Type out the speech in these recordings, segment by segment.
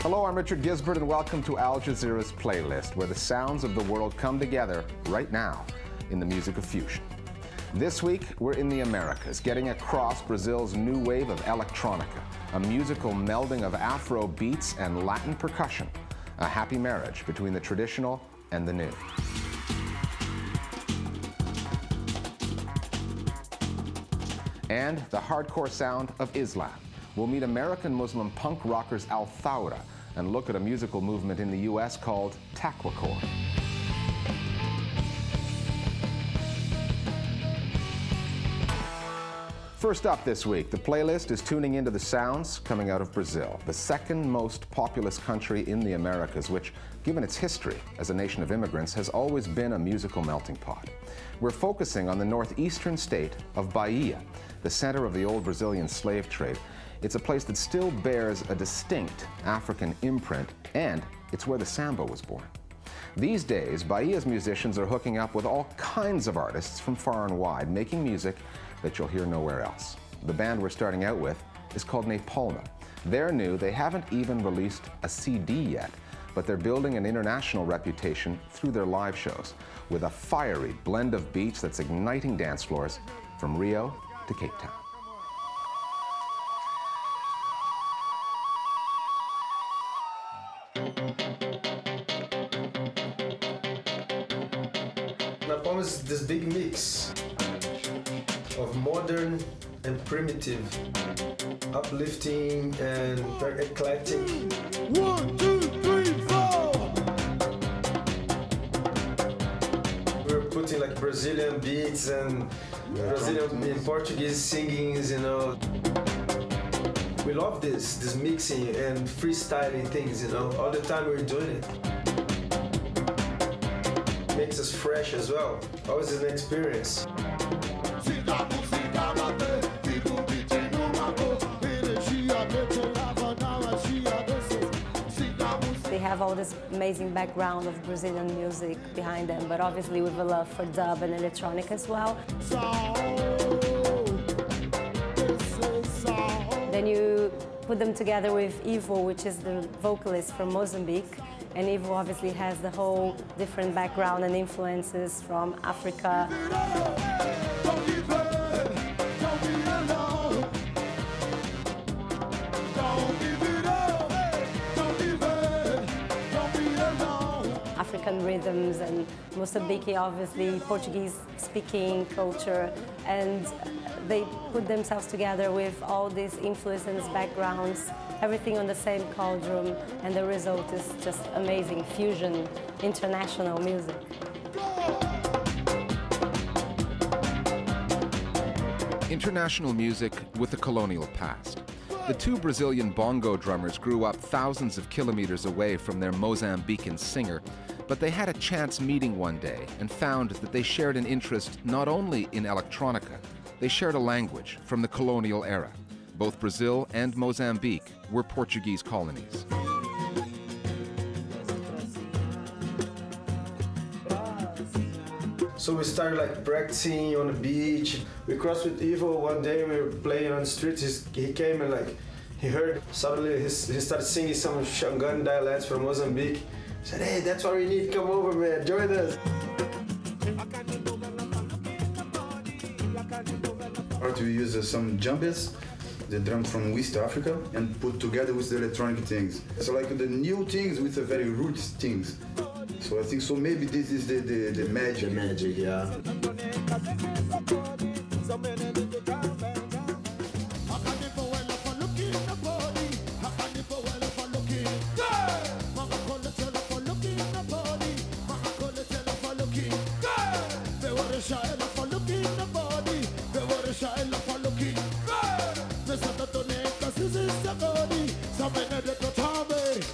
Hello, I'm Richard Gisbert, and welcome to Al Jazeera's Playlist, where the sounds of the world come together right now in the music of fusion. This week, we're in the Americas, getting across Brazil's new wave of electronica, a musical melding of Afro beats and Latin percussion, a happy marriage between the traditional and the new. And the hardcore sound of Islam. We'll meet American Muslim punk rockers Al Thawra and look at a musical movement in the US called Taqwacore. First up this week, the playlist is tuning into the sounds coming out of Brazil, the second most populous country in the Americas, which, given its history as a nation of immigrants, has always been a musical melting pot. We're focusing on the northeastern state of Bahia, the center of the old Brazilian slave trade. It's a place that still bears a distinct African imprint, and it's where the samba was born. These days, Bahia's musicians are hooking up with all kinds of artists from far and wide, making music that you'll hear nowhere else. The band we're starting out with is called Na Palma. They're new, they haven't even released a CD yet, but they're building an international reputation through their live shows, with a fiery blend of beats that's igniting dance floors from Rio to Cape Town. Na Palma is this big mix of modern and primitive, uplifting and very eclectic. 1, 2, 3, 4. We're putting like Brazilian beats and Brazilian and Portuguese singings, you know. We love this mixing and freestyling things, you know. All the time we're doing it. Makes us fresh as well. Always an experience. They have all this amazing background of Brazilian music behind them, but obviously with a love for dub and electronic as well. Then you put them together with Ivo, which is the vocalist from Mozambique. And Ivo obviously has the whole different background and influences from Africa. African rhythms, and Mozambique, obviously Portuguese-speaking culture, and they put themselves together with all these influences, backgrounds, everything on the same cauldron, and the result is just amazing fusion, international music. International music with a colonial past. The two Brazilian bongo drummers grew up thousands of kilometers away from their Mozambican singer, but they had a chance meeting one day and found that they shared an interest not only in electronica, they shared a language from the colonial era. Both Brazil and Mozambique were Portuguese colonies. So we started like practicing on the beach. We crossed with Ivo one day. We were playing on the streets. He came and like he heard suddenly he started singing some Xangan dialects from Mozambique. He said, "Hey, that's what we need. Come over, man. Join us." We use some jumbes, the drum from West Africa, and put together with the electronic things. So like the new things with the very roots things. So I think so maybe this is the magic. The magic, yeah.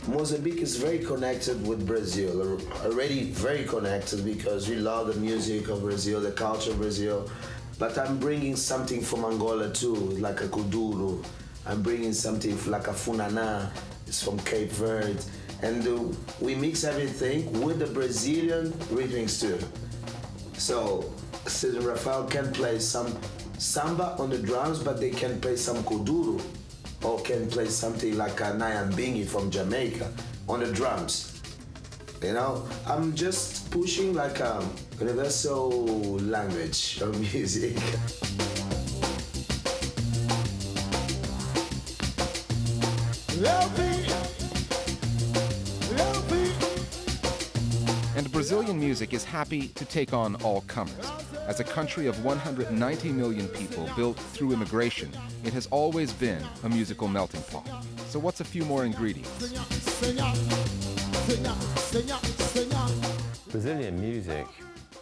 Mozambique is very connected with Brazil, already very connected because we love the music of Brazil, the culture of Brazil. But I'm bringing something from Angola too, like a kuduro. I'm bringing something like a funana, it's from Cape Verde. And we mix everything with the Brazilian rhythms too. So Cesar Rafael can play some samba on the drums, but they can play some kuduro or can play something like a Nyambingi from Jamaica on the drums. You know, I'm just pushing like a universal language of music. And Brazilian music is happy to take on all comers. As a country of 190 million people built through immigration, it has always been a musical melting pot. So what's a few more ingredients? Brazilian music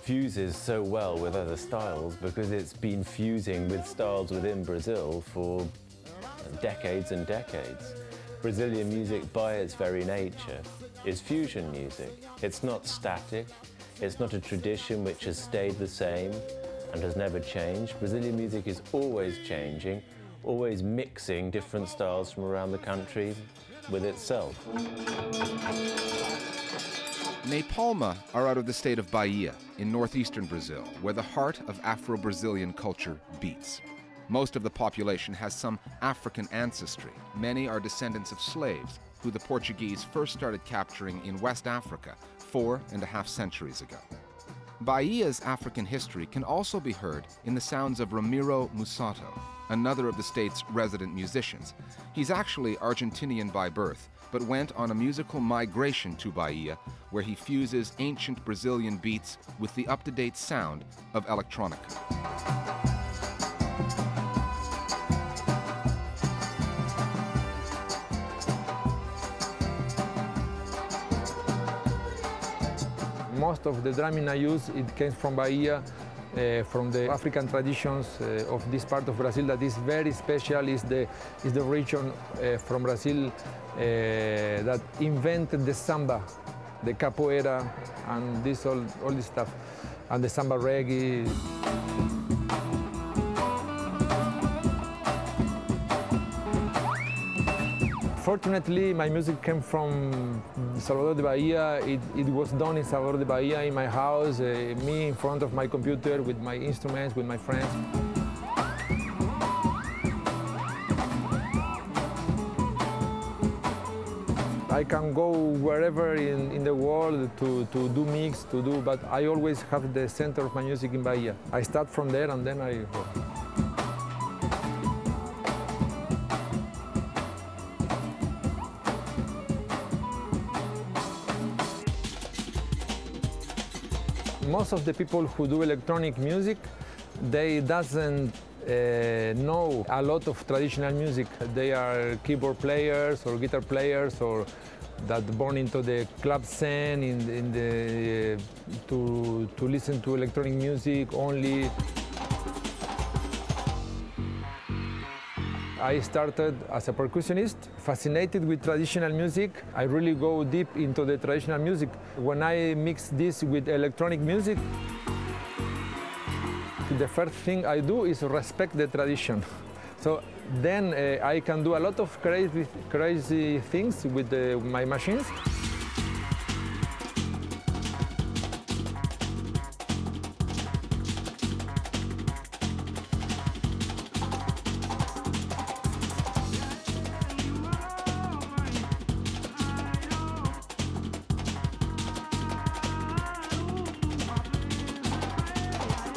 fuses so well with other styles because it's been fusing with styles within Brazil for decades and decades. Brazilian music, by its very nature, is fusion music. It's not static. It's not a tradition which has stayed the same and has never changed. Brazilian music is always changing, always mixing different styles from around the country with itself. Na Palma are out of the state of Bahia in northeastern Brazil, where the heart of Afro-Brazilian culture beats. Most of the population has some African ancestry. Many are descendants of slaves who the Portuguese first started capturing in West Africa 4.5 centuries ago. Bahia's African history can also be heard in the sounds of Ramiro Musotto, another of the state's resident musicians. He's actually Argentinian by birth, but went on a musical migration to Bahia, where he fuses ancient Brazilian beats with the up-to-date sound of electronica. Most of the drumming I use, it came from Bahia, from the African traditions of this part of Brazil that is very special. Is the region from Brazil that invented the samba, the capoeira, and this all this stuff, and the samba reggae. Fortunately, my music came from Salvador de Bahia. It was done in Salvador de Bahia, in my house, me in front of my computer with my instruments, with my friends. I can go wherever in the world to do mix, but I always have the center of my music in Bahia. I start from there and then I go. Most of the people who do electronic music, they doesn't know a lot of traditional music. They are keyboard players or guitar players or that born into the club scene to listen to electronic music only. I started as a percussionist, fascinated with traditional music. I really go deep into the traditional music. When I mix this with electronic music, the first thing I do is respect the tradition. So then I can do a lot of crazy things with my machines.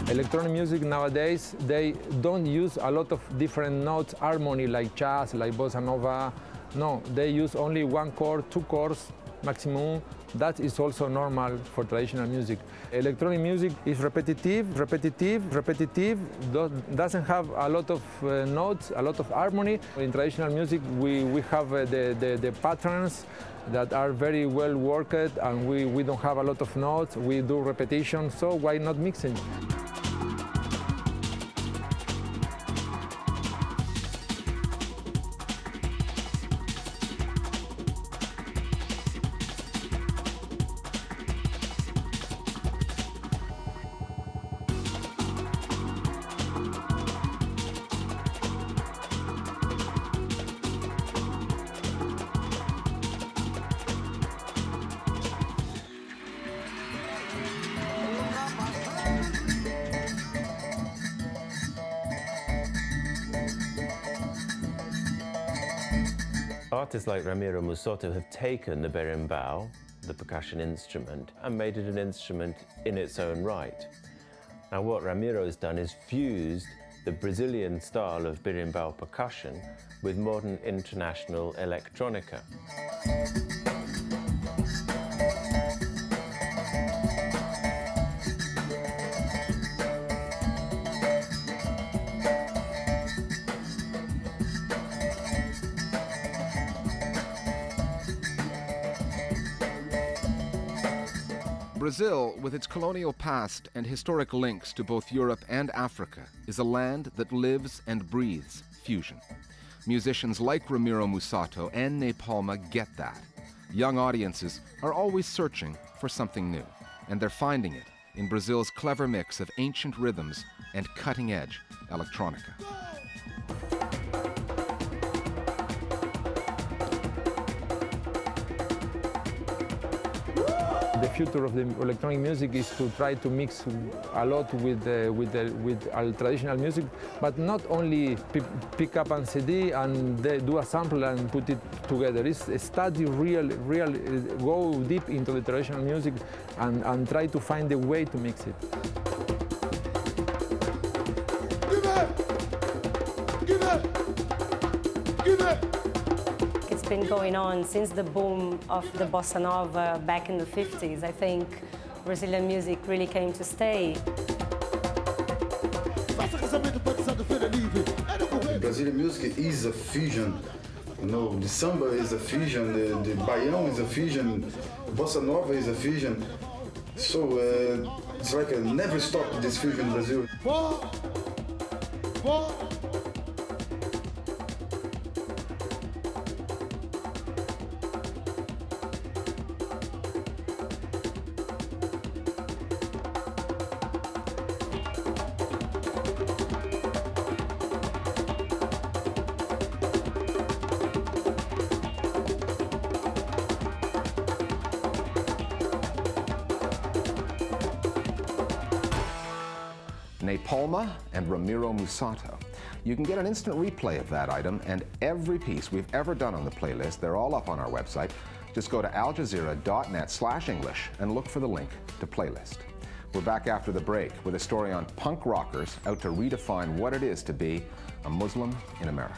Electronic music nowadays, they don't use a lot of different notes, harmony like jazz, like bossa nova. No, they use only one chord, two chords maximum. That is also normal for traditional music. Electronic music is repetitive, doesn't have a lot of notes, a lot of harmony. In traditional music, we have the patterns that are very well worked, and we don't have a lot of notes. We do repetition, so why not mixing? artists like Ramiro Musotto have taken the berimbau, the percussion instrument, and made it an instrument in its own right. Now what Ramiro has done is fused the Brazilian style of berimbau percussion with modern international electronica. Brazil, with its colonial past and historic links to both Europe and Africa, is a land that lives and breathes fusion. Musicians like Ramiro Musotto and Na Palma get that. Young audiences are always searching for something new, and they're finding it in Brazil's clever mix of ancient rhythms and cutting-edge electronica. The future of the electronic music is to try to mix a lot with our traditional music, but not only pick up a CD and do a sample and put it together. It's study go deep into the traditional music and try to find a way to mix it. Give it! Give it! It's been going on since the boom of the bossa nova back in the 50s. I think Brazilian music really came to stay. Brazilian music is a fusion. You know, the samba is a fusion, the baião is a fusion, bossa nova is a fusion. So it's like a never stop this fusion in Brazil. Na Palma and Ramiro Musotto. You can get an instant replay of that item and every piece we've ever done on the playlist. They're all up on our website. Just go to aljazeera.net/English and look for the link to playlist. We're back after the break with a story on punk rockers out to redefine what it is to be a Muslim in America.